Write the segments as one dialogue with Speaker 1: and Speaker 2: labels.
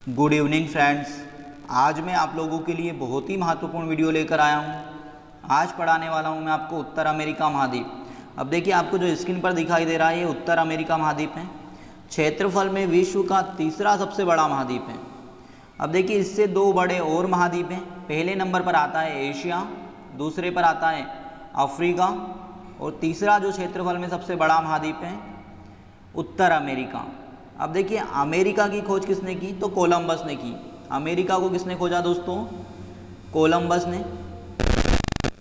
Speaker 1: Good evening friends. आज मैं आप लोगों के लिए बहुत ही महत्वपूर्ण वीडियो लेकर आया हूँ। आज पढ़ाने वाला हूँ मैं आपको उत्तर अमेरिका महाद्वीप। अब देखिए, आपको जो स्क्रीन पर दिखाई दे रहा है ये उत्तर अमेरिका महाद्वीप है। क्षेत्रफल में विश्व का तीसरा सबसे बड़ा महाद्वीप है। अब देखिए, इससे दो बड़े और महाद्वीप हैं। पहले नंबर पर आता है एशिया, दूसरे पर आता है अफ्रीका, और तीसरा जो क्षेत्रफल में सबसे बड़ा महाद्वीप है उत्तर अमेरिका। अब देखिए, अमेरिका की खोज किसने की? तो कोलंबस ने की। अमेरिका को किसने खोजा दोस्तों? कोलंबस ने।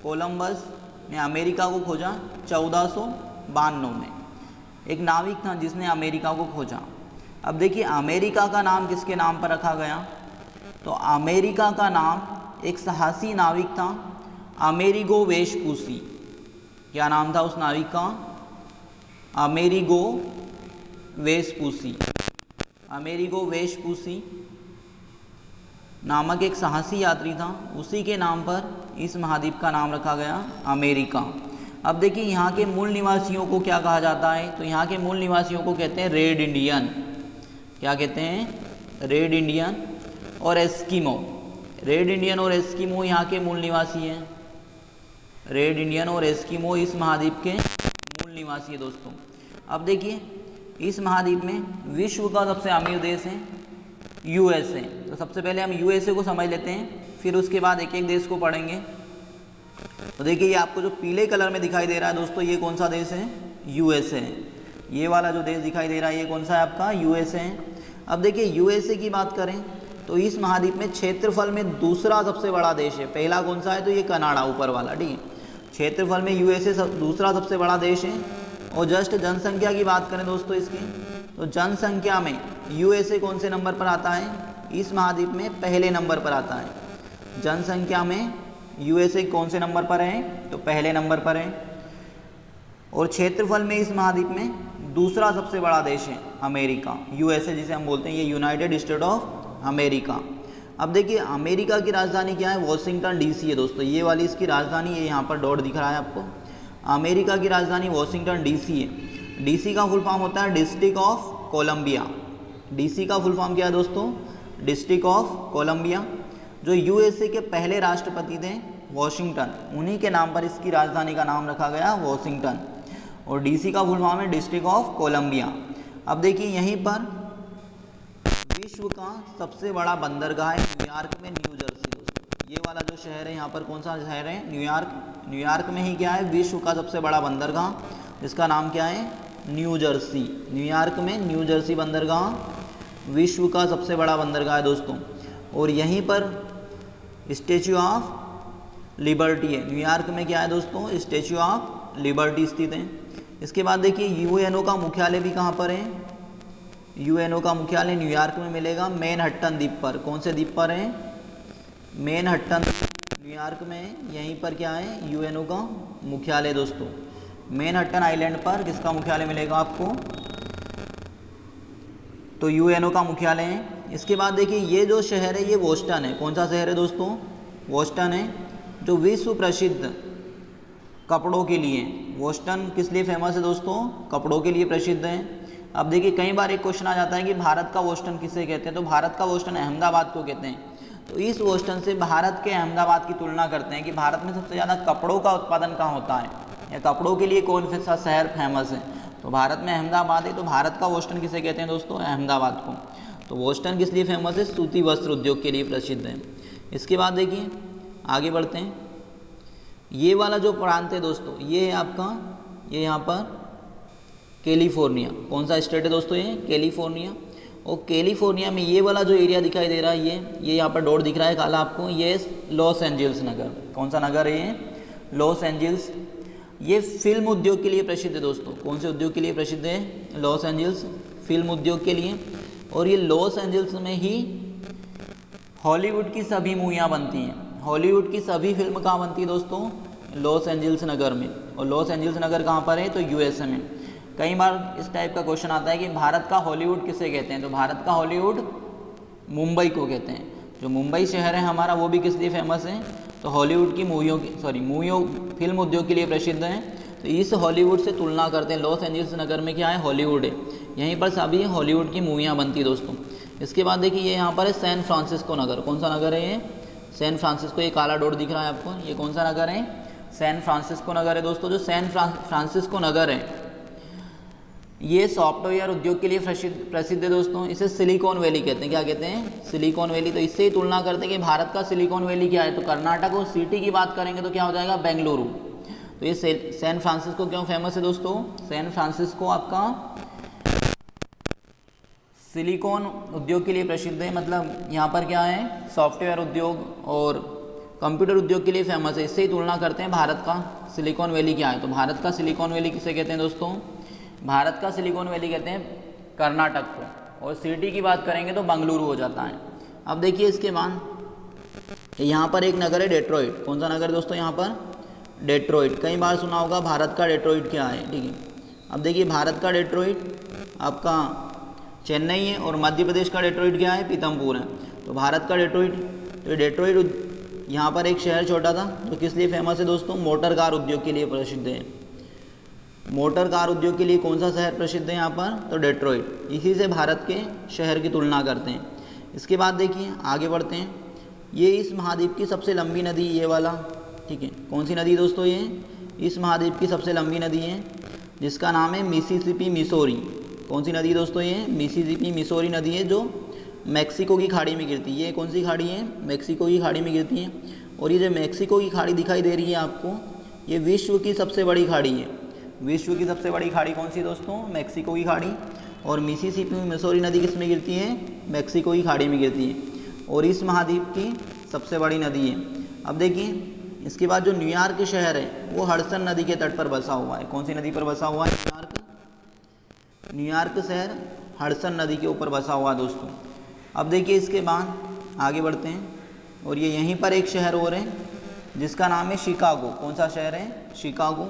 Speaker 1: कोलंबस ने अमेरिका को खोजा 1492 में। एक नाविक था जिसने अमेरिका को खोजा। अब देखिए, अमेरिका का नाम किसके नाम पर रखा गया? तो अमेरिका का नाम एक साहसी नाविक था, अमेरिगो वेस्पूसी। क्या नाम था उस नाविक का? अमेरिगो वेस्पूसी। अमेरिगो वेस्पूसी नामक एक साहसी यात्री था, उसी के नाम पर इस महाद्वीप का नाम रखा गया अमेरिका। अब देखिए, यहाँ के मूल निवासियों को क्या कहा जाता है? तो यहाँ के मूल निवासियों को कहते हैं रेड इंडियन। क्या कहते हैं? रेड इंडियन और एस्किमो। रेड इंडियन और एस्किमो यहाँ के मूल निवासी हैं। रेड इंडियन और एस्किमो इस महाद्वीप के मूल निवासी है दोस्तों। अब देखिए, इस महाद्वीप में विश्व का सबसे अमीर देश है यूएसए। तो सबसे पहले हम यूएसए को समझ लेते हैं, फिर उसके बाद एक एक देश को पढ़ेंगे। तो देखिए, ये आपको जो पीले कलर में दिखाई दे रहा है दोस्तों, ये कौन सा देश है? यूएसए है। ये वाला जो देश दिखाई दे रहा है ये कौन सा है आपका? यूएसए है। अब देखिए, यूएसए की बात करें तो इस महाद्वीप में क्षेत्रफल में दूसरा सबसे बड़ा देश है। पहला कौन सा है? तो ये कनाडा, ऊपर वाला, ठीक है। क्षेत्रफल में यूएसए दूसरा सबसे बड़ा देश है। और जस्ट जनसंख्या की बात करें दोस्तों इसकी, तो जनसंख्या में यूएसए कौन से नंबर पर आता है? इस महाद्वीप में पहले नंबर पर आता है। जनसंख्या में यूएसए कौन से नंबर पर है? तो पहले नंबर पर है। और क्षेत्रफल में इस महाद्वीप में दूसरा सबसे बड़ा देश है अमेरिका। यूएसए जिसे हम बोलते हैं, ये यूनाइटेड स्टेट ऑफ अमेरिका। अब देखिए, अमेरिका की राजधानी क्या है? वॉशिंगटन डीसी है दोस्तों। ये वाली इसकी राजधानी, ये यहाँ पर डॉट दिख रहा है आपको। अमेरिका की राजधानी वॉशिंगटन डीसी है। डीसी का फुल फॉर्म होता है डिस्ट्रिक्ट ऑफ कोलंबिया। डीसी का फुल फॉर्म क्या है दोस्तों? District of Columbia. जो यूएसए के पहले राष्ट्रपति थे वॉशिंगटन, उन्हीं के नाम पर इसकी राजधानी का नाम रखा गया वॉशिंगटन। और डीसी का फुल फॉर्म है डिस्ट्रिक्ट ऑफ कोलंबिया। अब देखिए, यहीं पर विश्व का सबसे बड़ा बंदरगाह है न्यूयॉर्क में, न्यू जर्सी दोस्तों। ये वाला जो शहर है यहाँ पर, कौन सा शहर है? न्यूयॉर्क। न्यूयॉर्क में ही क्या है? विश्व का सबसे बड़ा बंदरगाह, जिसका नाम क्या है? New Jersey. न्यूयॉर्क में न्यू जर्सी बंदरगाह विश्व का सबसे बड़ा बंदरगाह है दोस्तों। और यहीं पर स्टैच्यू ऑफ लिबर्टी है। न्यूयॉर्क में क्या है दोस्तों? स्टैच्यू ऑफ लिबर्टी स्थित है। इसके बाद देखिए, यूएनओ का मुख्यालय भी कहाँ पर है? यूएनओ का मुख्यालय न्यूयॉर्क में मिलेगा, मैनहट्टन द्वीप पर। कौन से द्वीप पर है? मैनहट्टन, न्यूयॉर्क में। यहीं पर क्या है? यूएनओ का मुख्यालय दोस्तों। मैनहट्टन आइलैंड पर किसका मुख्यालय मिलेगा आपको? तो यूएनओ का मुख्यालय है। इसके बाद देखिए, ये जो शहर है ये बोस्टन है। कौन सा शहर है दोस्तों? बोस्टन है, जो विश्व प्रसिद्ध कपड़ों के लिए। बोस्टन किस लिए फेमस है दोस्तों? कपड़ों के लिए प्रसिद्ध है। अब देखिए, कई बार एक क्वेश्चन आ जाता है कि भारत का बोस्टन किसे कहते हैं? तो भारत का बोस्टन अहमदाबाद को कहते हैं। तो इस बोस्टन से भारत के अहमदाबाद की तुलना करते हैं कि भारत में सबसे ज़्यादा कपड़ों का उत्पादन कहाँ होता है, या कपड़ों के लिए कौन सा शहर फेमस है? तो भारत में अहमदाबाद है। तो भारत का बोस्टन किसे कहते हैं दोस्तों? अहमदाबाद को। तो बोस्टन किस लिए फेमस है? सूती वस्त्र उद्योग के लिए प्रसिद्ध है। इसके बाद देखिए, आगे बढ़ते हैं। ये वाला जो प्रांत है दोस्तों, ये है आपका, ये यहाँ पर कैलिफोर्निया। कौन सा स्टेट है दोस्तों? ये कैलिफोर्निया। और कैलिफोर्निया में ये वाला जो एरिया दिखाई दे रहा है, ये यहाँ पर डॉट दिख रहा है काला आपको, ये लॉस एंजल्स नगर। कौन सा नगर है ये? Los Angeles. ये फिल्म उद्योग के लिए प्रसिद्ध है दोस्तों। कौन से उद्योग के लिए प्रसिद्ध है? लॉस एंजल्स फिल्म उद्योग के लिए। और ये लॉस एंजल्स में ही हॉलीवुड की सभी मूवियाँ बनती हैं। हॉलीवुड की सभी फिल्म कहाँ बनती है दोस्तों? लॉस एंजल्स नगर में। और लॉस एंजल्स नगर कहाँ पर है? तो यूएसए में। कई बार इस टाइप का क्वेश्चन आता है कि भारत का हॉलीवुड किसे कहते हैं? तो भारत का हॉलीवुड मुंबई को कहते हैं। जो मुंबई शहर है हमारा, वो भी किस लिए फेमस है? तो हॉलीवुड की मूवियों फिल्म उद्योग के लिए प्रसिद्ध है। तो इस हॉलीवुड से तुलना करते हैं। लॉस एंजल्स नगर में क्या है? हॉलीवुड है। यहीं पर सभी हॉलीवुड की मूवियाँ बनती है दोस्तों। इसके बाद देखिए ये यहाँ पर है सैन फ्रांसिस्को नगर। कौन सा नगर है ये? San Francisco. ये काला डॉट दिख रहा है आपको, ये कौन सा नगर है? सैन फ्रांसिस्को नगर है दोस्तों। जो सैन फ्रांसिस्को नगर है ये सॉफ्टवेयर उद्योग के लिए प्रसिद्ध है दोस्तों। इसे सिलिकॉन वैली कहते हैं। क्या कहते हैं? Silicon valley. तो इससे ही तुलना करते हैं कि भारत का सिलिकॉन वैली क्या है। तो कर्नाटक और सिटी की बात करेंगे तो क्या हो जाएगा? बेंगलुरु। तो ये सैन फ्रांसिस्को क्यों फेमस है दोस्तों? सैन फ्रांसिस्को आपका सिलिकॉन उद्योग के लिए प्रसिद्ध है। मतलब यहाँ पर क्या है? सॉफ्टवेयर उद्योग और कंप्यूटर उद्योग के लिए फेमस है। इससे ही तुलना करते हैं भारत का सिलिकॉन वैली क्या है। तो भारत का सिलिकॉन वैली किसे कहते हैं दोस्तों? भारत का सिलिकॉन वैली कहते हैं कर्नाटक को, और सिटी की बात करेंगे तो बेंगलुरु हो जाता है। अब देखिए इसके बाद यहाँ पर एक नगर है डेट्रॉइट। कौन सा नगर है दोस्तों? यहाँ पर डेट्रॉइट। कई बार सुना होगा भारत का डेट्रॉइट क्या है, ठीक है। अब देखिए भारत का डेट्रॉइट आपका चेन्नई है, और मध्य प्रदेश का डेट्रॉइट क्या है? पीतमपुर है। तो भारत का डेट्रॉइट, तो डेट्रॉइट यहाँ पर एक शहर छोटा था जो किस लिए फेमस है दोस्तों? मोटर कार उद्योग के लिए प्रसिद्ध है। मोटर कार उद्योग के लिए कौन सा शहर प्रसिद्ध है यहाँ पर? तो डेट्रॉइट। इसी से भारत के शहर की तुलना करते हैं। इसके बाद देखिए आगे बढ़ते हैं। ये इस महाद्वीप की सबसे लंबी नदी ये वाला, ठीक है। कौन सी नदी दोस्तों? ये इस महाद्वीप की सबसे लंबी नदी है जिसका नाम है मिसिसिपी मिसोरी। कौन सी नदी दोस्तों? ये मिसिसिपी मिसोरी नदी है जो मैक्सिको की खाड़ी में गिरती है। ये कौन सी खाड़ी है? मैक्सिको की खाड़ी में गिरती है। और ये जो मैक्सिको की खाड़ी दिखाई दे रही है आपको, ये विश्व की सबसे बड़ी खाड़ी है। विश्व की सबसे बड़ी खाड़ी कौन सी दोस्तों? मैक्सिको की खाड़ी। और मिसिसिपी मिसोरी नदी किस में गिरती है? मैक्सिको की खाड़ी में गिरती है, और इस महाद्वीप की सबसे बड़ी नदी है। अब देखिए इसके बाद जो न्यूयॉर्क शहर है वो हडसन नदी के तट पर बसा हुआ है। कौन सी नदी पर बसा हुआ है? न्यूयॉर्क शहर हडसन नदी के ऊपर बसा हुआ है दोस्तों। अब देखिए इसके बाद आगे बढ़ते हैं, और ये यहीं पर एक शहर और है जिसका नाम है शिकागो। कौन सा शहर है? शिकागो।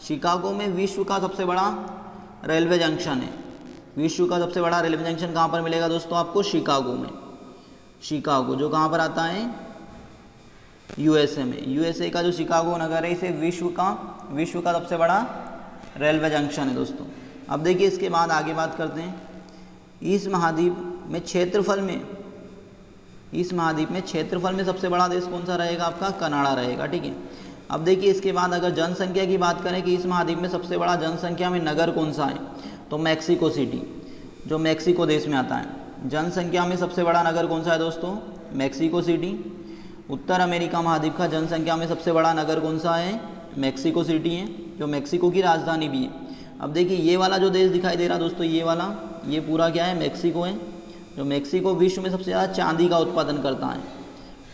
Speaker 1: शिकागो में विश्व का सबसे बड़ा रेलवे जंक्शन है। विश्व का सबसे बड़ा रेलवे जंक्शन कहाँ पर मिलेगा दोस्तों आपको? शिकागो में। शिकागो जो कहाँ पर आता है? यूएसए में। यूएसए का जो शिकागो नगर है इसे विश्व का सबसे बड़ा रेलवे जंक्शन है दोस्तों। अब देखिए इसके बाद आगे बात करते हैं। इस महाद्वीप में क्षेत्रफल में सबसे बड़ा देश कौन सा रहेगा आपका? कनाडा रहेगा, ठीक है। अब देखिए इसके बाद अगर जनसंख्या की बात करें कि इस महाद्वीप में सबसे बड़ा जनसंख्या में नगर कौन सा है, तो मैक्सिको सिटी, जो मैक्सिको देश में आता है। जनसंख्या में सबसे बड़ा नगर कौन सा है दोस्तों? Mexico city. उत्तर अमेरिका महाद्वीप का जनसंख्या में सबसे बड़ा नगर कौन सा है? मैक्सिको सिटी है, जो मैक्सिको की राजधानी भी है। अब देखिए ये वाला जो देश दिखाई दे रहा दोस्तों, ये वाला, ये पूरा क्या है? मैक्सिको है। जो मैक्सिको विश्व में सबसे ज़्यादा चांदी का उत्पादन करता है।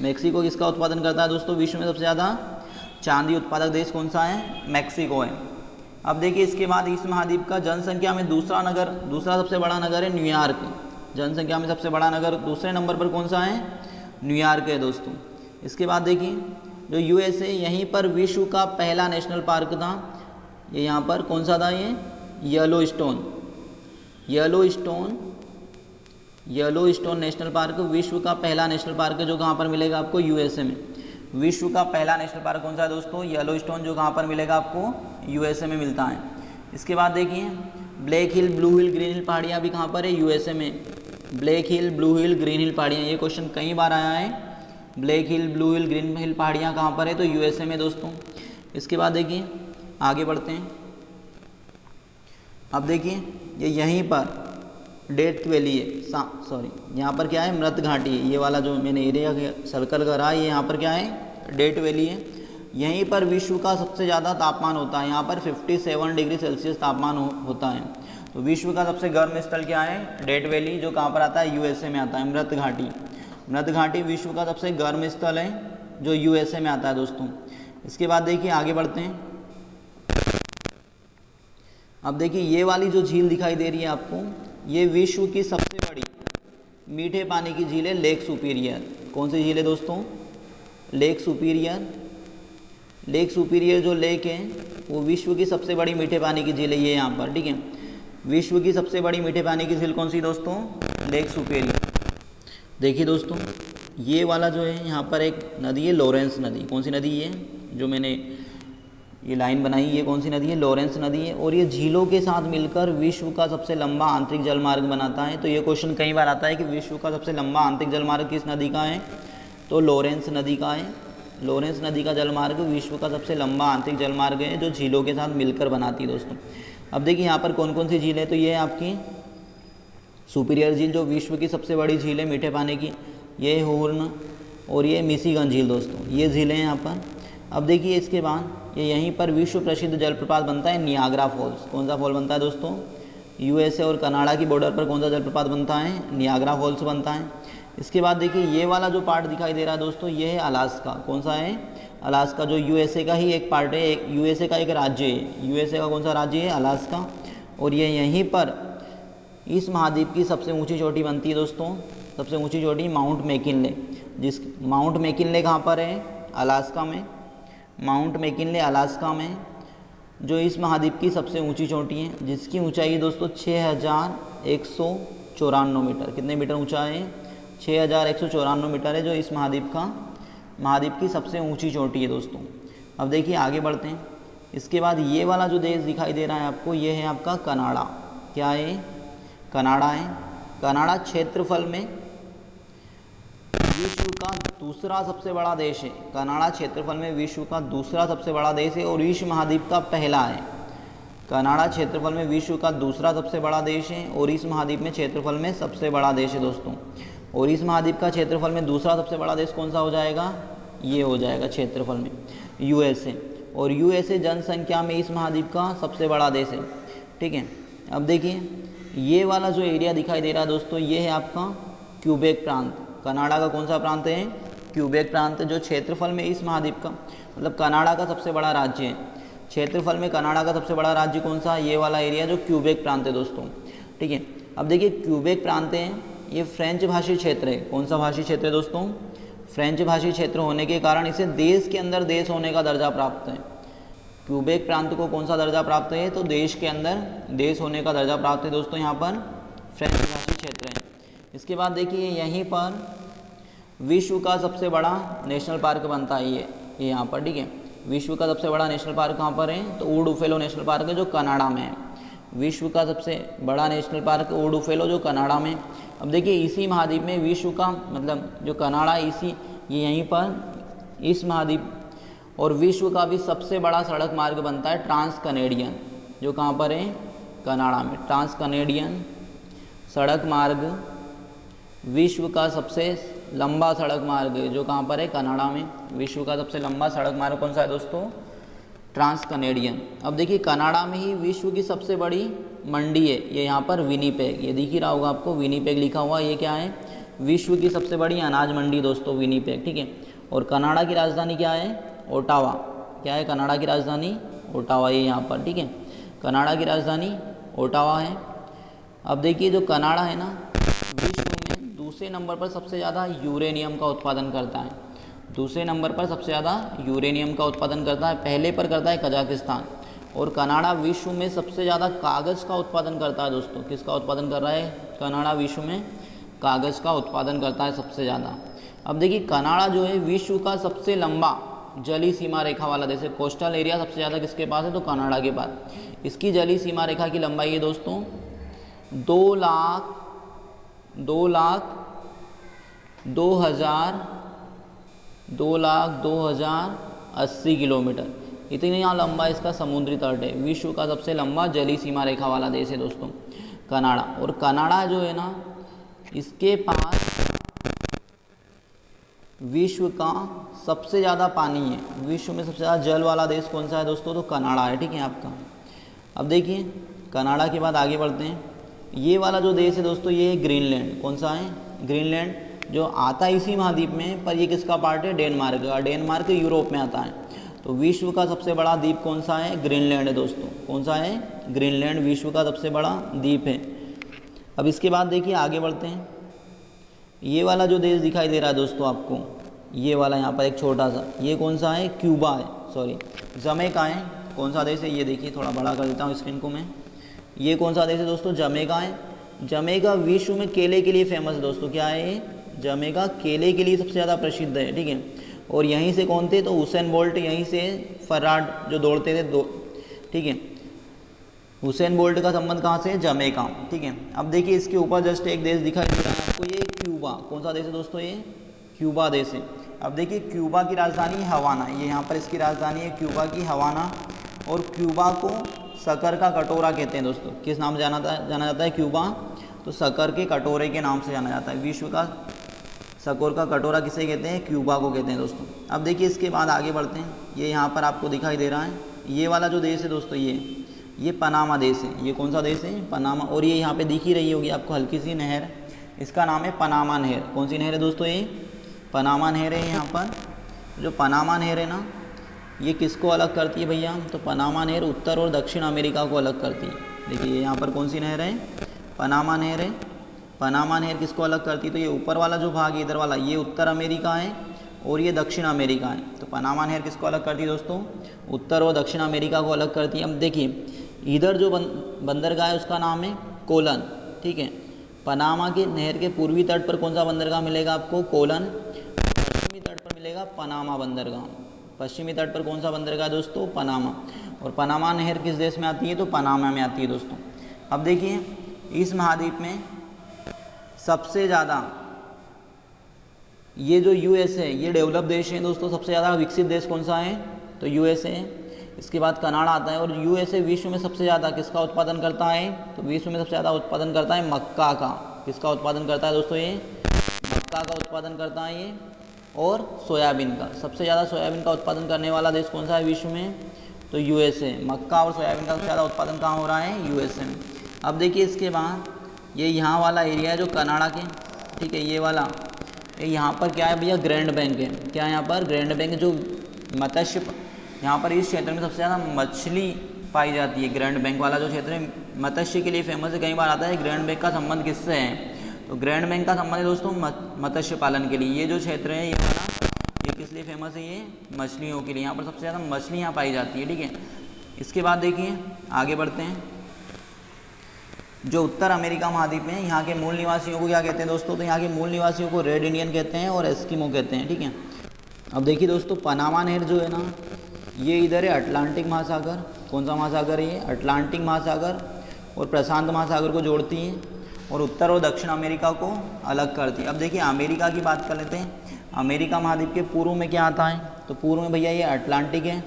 Speaker 1: मैक्सिको किसका उत्पादन करता है दोस्तों? विश्व में सबसे ज़्यादा चांदी उत्पादक देश कौन सा है? मैक्सिको है। अब देखिए इसके बाद इस महाद्वीप का जनसंख्या में दूसरा सबसे बड़ा नगर है न्यूयॉर्क। जनसंख्या में सबसे बड़ा नगर दूसरे नंबर पर कौन सा है? न्यूयॉर्क है दोस्तों। इसके बाद देखिए जो यूएसए, यहीं पर विश्व का पहला नेशनल पार्क था। ये यहाँ पर कौन सा था? ये येलोस्टोन नेशनल पार्क विश्व का पहला नेशनल पार्क है, जो कहाँ पर मिलेगा आपको? यूएसए में। विश्व का पहला नेशनल पार्क कौन सा है दोस्तों? येलोस्टोन, जो कहाँ पर मिलेगा आपको? यूएसए में मिलता है। इसके बाद देखिए ब्लैक हिल, ब्लू हिल, ग्रीन हिल पहाड़ियाँ भी कहाँ पर है? यूएसए में। ब्लैक हिल, ब्लू हिल, ग्रीन हिल पहाड़ियाँ, ये क्वेश्चन कई बार आया है। ब्लैक हिल, ब्लू हिल, ग्रीन हिल पहाड़ियाँ कहाँ पर है? तो यूएसए में दोस्तों। इसके बाद देखिए आगे बढ़ते हैं। अब देखिए ये यहीं पर डेथ वैली है, यहाँ पर क्या है? मृत घाटी है। ये वाला जो मैंने एरिया सर्कल करा है, ये यहाँ पर क्या है? डेथ वैली है। यहीं पर विश्व का सबसे ज़्यादा तापमान होता है। यहाँ पर 57 डिग्री सेल्सियस तापमान होता है। तो विश्व का सबसे गर्म स्थल क्या है? डेथ वैली, जो कहाँ पर आता है? यूएसए में आता है। मृत घाटी विश्व का सबसे गर्म स्थल है, जो यूएसए में आता है दोस्तों। इसके बाद देखिए आगे बढ़ते हैं। अब देखिए ये वाली जो झील दिखाई दे रही है आपको, ये विश्व की सबसे बड़ी मीठे पानी की झील है, लेक सुपीरियर। कौन सी झील है दोस्तों? लेक सुपीरियर जो लेक है वो विश्व की सबसे बड़ी मीठे पानी की झील है, ये यहाँ पर, ठीक है। विश्व की सबसे बड़ी मीठे पानी की झील कौन सी दोस्तों? Lake superior. देखिए दोस्तों ये वाला जो है यहाँ पर एक नदी है, लॉरेंस नदी। कौन सी नदी है? जो मैंने ये लाइन बनाई, ये कौन सी नदी है? लॉरेंस नदी है। और ये झीलों के साथ मिलकर विश्व का सबसे लंबा आंतरिक जलमार्ग बनाता है। तो ये क्वेश्चन कई बार आता है कि विश्व का सबसे लंबा आंतरिक जलमार्ग किस नदी का है? तो लॉरेंस नदी का है। लॉरेंस नदी का जलमार्ग विश्व का सबसे लंबा आंतरिक जलमार्ग है, जो झीलों के साथ मिलकर बनाती है दोस्तों। अब देखिए यहाँ पर कौन कौन सी झील है। तो ये है आपकी सुपीरियर झील, जो विश्व की सबसे बड़ी झील है मीठे पानी की, ये हॉर्न और ये मिशिगन झील दोस्तों, ये झीलें हैं यहाँ पर। अब देखिए इसके बाद ये यहीं पर विश्व प्रसिद्ध जलप्रपात बनता है नियाग्रा फॉल्स। कौन सा फॉल बनता है दोस्तों? यूएसए और कनाडा की बॉर्डर पर कौन सा जलप्रपात बनता है? नियाग्रा फॉल्स बनता है। इसके बाद देखिए ये वाला जो पार्ट दिखाई दे रहा है दोस्तों, ये है अलास्का। कौन सा है? अलास्का, जो यूएसए का ही एक पार्ट है, एक यूएसए का एक राज्य है। यूएसए का कौन सा राज्य है? अलास्का। और ये यहीं पर इस महाद्वीप की सबसे ऊँची चोटी बनती है दोस्तों। सबसे ऊँची चोटी माउंट मैकिनले। माउंट मैकिनले कहाँ पर है? अलास्का में। माउंट मैकिनले अलास्का में, जो इस महाद्वीप की सबसे ऊंची चोटी है, जिसकी ऊंचाई दोस्तों 6194 मीटर। कितने मीटर ऊंचा है? 6194 मीटर है, जो इस महाद्वीप की सबसे ऊंची चोटी है दोस्तों। अब देखिए आगे बढ़ते हैं। इसके बाद ये वाला जो देश दिखाई दे रहा है आपको, ये है आपका कनाडा। क्या है? कनाडा है। कनाडा क्षेत्रफल में विश्व का दूसरा सबसे बड़ा देश है। कनाडा क्षेत्रफल में विश्व का दूसरा सबसे बड़ा देश है और इस महाद्वीप का पहला है। कनाडा क्षेत्रफल में विश्व का दूसरा सबसे बड़ा देश है और इस महाद्वीप में क्षेत्रफल में सबसे बड़ा देश है दोस्तों। और इस महाद्वीप का क्षेत्रफल में दूसरा सबसे बड़ा देश कौन सा हो जाएगा? ये हो जाएगा क्षेत्रफल में यूएसए। और यूएसए जनसंख्या में इस महाद्वीप का सबसे बड़ा देश है। ठीक है। अब देखिए ये वाला जो एरिया दिखाई दे रहा है दोस्तों, ये है आपका क्यूबेक प्रांत। कनाडा का कौन सा प्रांत है? क्यूबेक प्रांत, जो क्षेत्रफल में इस महाद्वीप का, मतलब कनाडा का सबसे बड़ा राज्य है। क्षेत्रफल में कनाडा का सबसे बड़ा राज्य कौन सा? ये वाला एरिया जो क्यूबेक प्रांत है दोस्तों। ठीक है। अब देखिए क्यूबेक प्रांत है, ये फ्रेंच भाषी क्षेत्र है। कौन सा भाषी क्षेत्र है दोस्तों? फ्रेंच भाषी क्षेत्र होने के कारण इसे देश के अंदर देश होने का दर्जा प्राप्त है। क्यूबेक प्रांत को कौन सा दर्जा प्राप्त है? तो देश के अंदर देश होने का दर्जा प्राप्त है दोस्तों। यहाँ पर फ्रेंच भाषी क्षेत्र है। इसके बाद देखिए यहीं पर विश्व का सबसे बड़ा नेशनल पार्क बनता है ये यहाँ पर। ठीक है। विश्व का सबसे बड़ा नेशनल पार्क कहाँ पर है? तो वुडबफेलो नेशनल पार्क है, जो कनाडा में है। विश्व का सबसे बड़ा नेशनल पार्क वुडबफेलो, जो कनाडा में। अब देखिए इसी महाद्वीप में विश्व का, मतलब जो कनाडा, ये यहीं पर इस महाद्वीप और विश्व का भी सबसे बड़ा सड़क मार्ग बनता है ट्रांस कनेडियन, जो कहाँ पर है? कनाडा में। ट्रांस कनेडियन सड़क मार्ग विश्व का सबसे लंबा सड़क मार्ग है, जो कहाँ पर है? कनाडा में। विश्व का सबसे लंबा सड़क मार्ग कौन सा है दोस्तों? Trans Canadian. अब देखिए कनाडा में ही विश्व की सबसे बड़ी मंडी है, ये यहाँ पर विनीपेग। ये दिख ही रहा होगा आपको, विनीपेग लिखा हुआ। ये क्या है? विश्व की सबसे बड़ी अनाज मंडी दोस्तों, विनीपेग। ठीक है। और कनाडा की राजधानी क्या है? ओटावा। क्या है कनाडा की राजधानी? ओटावा, ये यहाँ पर। ठीक है। कनाडा की राजधानी ओटावा है। अब देखिए जो कनाडा है ना, विश्व में दूसरे नंबर पर सबसे ज़्यादा यूरेनियम का उत्पादन करता है। दूसरे नंबर पर सबसे ज़्यादा यूरेनियम का उत्पादन करता है। पहले पर करता है कजाकिस्तान। और कनाडा विश्व में सबसे ज़्यादा कागज़ का उत्पादन करता है दोस्तों। किसका उत्पादन कर रहा है? कनाडा विश्व में कागज़ का उत्पादन करता है सबसे ज़्यादा। अब देखिए कनाडा जो है विश्व का सबसे लंबा जलीय सीमा रेखा वाला देश है। कोस्टल एरिया सबसे ज़्यादा किसके पास है? तो कनाडा के पास। इसकी जलीय सीमा रेखा की लंबाई है दोस्तों 2,02,080 किलोमीटर। इतना लंबा इसका समुद्री तट है। विश्व का सबसे लंबा जलीय सीमा रेखा वाला देश है दोस्तों कनाडा। और कनाडा जो है ना, इसके पास विश्व का सबसे ज़्यादा पानी है। विश्व में सबसे ज़्यादा जल वाला देश कौन सा है दोस्तों? तो कनाडा है। ठीक है आपका। अब देखिए कनाडा के बाद आगे बढ़ते हैं। ये वाला जो देश है दोस्तों, ये है ग्रीनलैंड। कौन सा है? ग्रीनलैंड, जो आता है इसी महाद्वीप में, पर ये किसका पार्ट है? डेनमार्क का। डेनमार्क यूरोप में आता है। तो विश्व का सबसे बड़ा द्वीप कौन सा है? ग्रीनलैंड है दोस्तों। कौन सा है? ग्रीनलैंड विश्व का सबसे बड़ा द्वीप है। अब इसके बाद देखिए आगे बढ़ते हैं। ये वाला जो देश दिखाई दे रहा है दोस्तों आपको, ये वाला यहाँ पर एक छोटा सा, ये कौन सा है? क्यूबा है, सॉरी जमैका है। कौन सा देश है? ये देखिए, थोड़ा बड़ा कर देता हूँ स्क्रीन को मैं। ये कौन सा देश है दोस्तों? जमैका है। जमैका विश्व में केले के लिए फेमस है दोस्तों। क्या है? जमैका केले के लिए सबसे ज़्यादा प्रसिद्ध है, ठीक है। और यहीं से कौन थे, तो हुसैन बोल्ट, यहीं से फर्राट जो दौड़ते थे ठीक है। हुसैन बोल्ट का संबंध कहाँ से, जमैका, ठीक है। अब देखिए इसके ऊपर जस्ट एक देश दिखाई दे रहा है आपको, ये क्यूबा। कौन सा देश है दोस्तों, ये क्यूबा देश है। अब देखिए क्यूबा की राजधानी हवाना, ये यहाँ पर इसकी राजधानी है क्यूबा की हवाना। और क्यूबा को शक्कर का कटोरा कहते हैं दोस्तों। किस नाम से जाना जाता है क्यूबा, तो शक्कर के कटोरे के नाम से जाना जाता है। विश्व का शक्कर का कटोरा किसे कहते हैं, क्यूबा को कहते हैं दोस्तों। अब देखिए इसके बाद आगे बढ़ते हैं। ये यहाँ पर आपको दिखाई दे रहा है, ये वाला जो देश है दोस्तों, ये पनामा देश है। ये कौन सा देश है, पनामा। और ये यहाँ पे दिख ही रही होगी आपको हल्की सी नहर, इसका नाम है पनामा नहर। कौन सी नहर है दोस्तों, ये पनामा नहर है। यहाँ पर जो पनामा नहर है ना, ये किसको अलग करती है भैया, तो पनामा नहर उत्तर और दक्षिण अमेरिका को अलग करती है। देखिए यहाँ पर कौन सी नहर है, पनामा नहर है। पनामा नहर किसको अलग करती है, तो ये ऊपर वाला जो भाग है इधर वाला, ये उत्तर अमेरिका है और ये दक्षिण अमेरिका है। तो पनामा नहर किसको अलग करती है दोस्तों, उत्तर और दक्षिण अमेरिका को अलग करती है। अब देखिए इधर जो बंदरगाह है उसका नाम है कोलन, ठीक है। पनामा के नहर के पूर्वी तट पर कौन सा बंदरगाह मिलेगा आपको, कोलन। पश्चिमी तट पर मिलेगा पनामा बंदरगाह। पश्चिमी तट पर कौन सा बंदरगाह है दोस्तों, पनामा। और पनामा नहर किस देश में आती है, तो पनामा में आती है दोस्तों। अब देखिए इस महाद्वीप में सबसे ज़्यादा ये जो यूएस है, ये डेवलप देश है दोस्तों। सबसे ज़्यादा विकसित देश कौन सा है, तो यूएस है। इसके बाद कनाडा आता है। और यूएसए विश्व में सबसे ज़्यादा किसका उत्पादन करता है, तो विश्व में सबसे ज़्यादा उत्पादन करता है मक्का का। किसका उत्पादन करता है दोस्तों, ये मक्का का उत्पादन करता है ये। और सोयाबीन का, सबसे ज़्यादा सोयाबीन का उत्पादन करने वाला देश कौन सा है विश्व में, तो यूएसए। मक्का और सोयाबीन का सबसे ज़्यादा उत्पादन कहाँ हो रहा है, यूएसए में। अब देखिए इसके बाद ये यहाँ वाला एरिया है जो कनाडा के, ठीक है। ये वाला यहाँ पर क्या है भैया, ग्रैंड बैंक है। क्या है यहाँ पर, ग्रैंड बैंक, जो मत्स्य, यहाँ पर इस क्षेत्र में सबसे ज़्यादा मछली पाई जाती है। ग्रैंड बैंक वाला जो क्षेत्र है मत्स्य के लिए फेमस है। कई बार आता है ग्रैंड बैंक का संबंध किससे है, तो ग्रैंड बैंक का संबंध है दोस्तों मत्स्य पालन के लिए। ये जो क्षेत्र है ये वाला, ये किस लिए फेमस है, ये मछलियों के लिए। यहाँ पर सबसे ज़्यादा मछलियाँ पाई जाती है, ठीक है। इसके बाद देखिए आगे बढ़ते हैं। जो उत्तर अमेरिका महाद्वीप में यहाँ के मूल निवासियों को क्या कहते हैं दोस्तों, तो यहाँ के मूल निवासियों को रेड इंडियन कहते हैं और एस्किमो कहते हैं, ठीक है। अब देखिए दोस्तों पनामा नहर जो है ना, ये इधर है अटलांटिक महासागर। कौन सा महासागर है ये, अटलांटिक महासागर और प्रशांत महासागर को जोड़ती है और उत्तर और दक्षिण अमेरिका को अलग करती है। अब देखिए अमेरिका की बात कर लेते हैं। अमेरिका महाद्वीप के पूर्व में क्या आता है, तो पूर्व में भैया ये अटलांटिक है।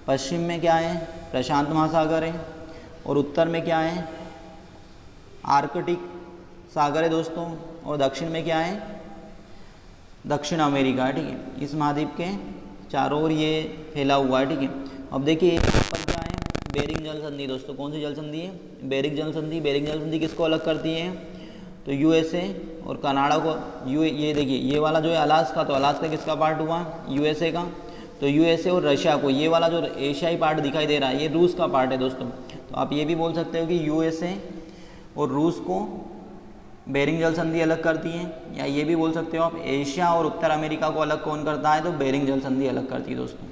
Speaker 1: पश्चिम में क्या है, प्रशांत महासागर है। और उत्तर में क्या है, आर्कटिक सागर है दोस्तों। और दक्षिण में क्या है, दक्षिण अमेरिका है, ठीक है। इस महाद्वीप के चारों ओर ये फैला हुआ है, ठीक है। अब देखिए यहाँ पर क्या है, बेरिंग जल संधि दोस्तों। कौन सी जल संधि है, बेरिंग जल संधि। बेरिंग जल संधि किसको अलग करती है, तो यूएसए और कनाडा को। ये देखिए ये वाला जो है अलास्का, तो अलास्का किसका पार्ट हुआ, यूएसए का। तो यूएसए और रशिया को, ये वाला जो एशियाई पार्ट दिखाई दे रहा है ये रूस का पार्ट है दोस्तों। तो आप ये भी बोल सकते हो कि यूएसए और रूस को बेरिंग जल संधि अलग करती है। या ये भी बोल सकते हो आप एशिया और उत्तर अमेरिका को अलग कौन करता है, तो बेरिंग जल संधि अलग करती है दोस्तों,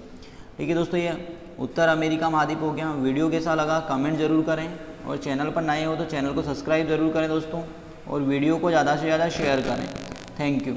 Speaker 1: ठीक है दोस्तों। ये उत्तर अमेरिका महाद्वीप हो गया। वीडियो कैसा लगा कमेंट ज़रूर करें और चैनल पर नए हो तो चैनल को सब्सक्राइब ज़रूर करें दोस्तों। और वीडियो को ज़्यादा से ज़्यादा शेयर करें। Thank you.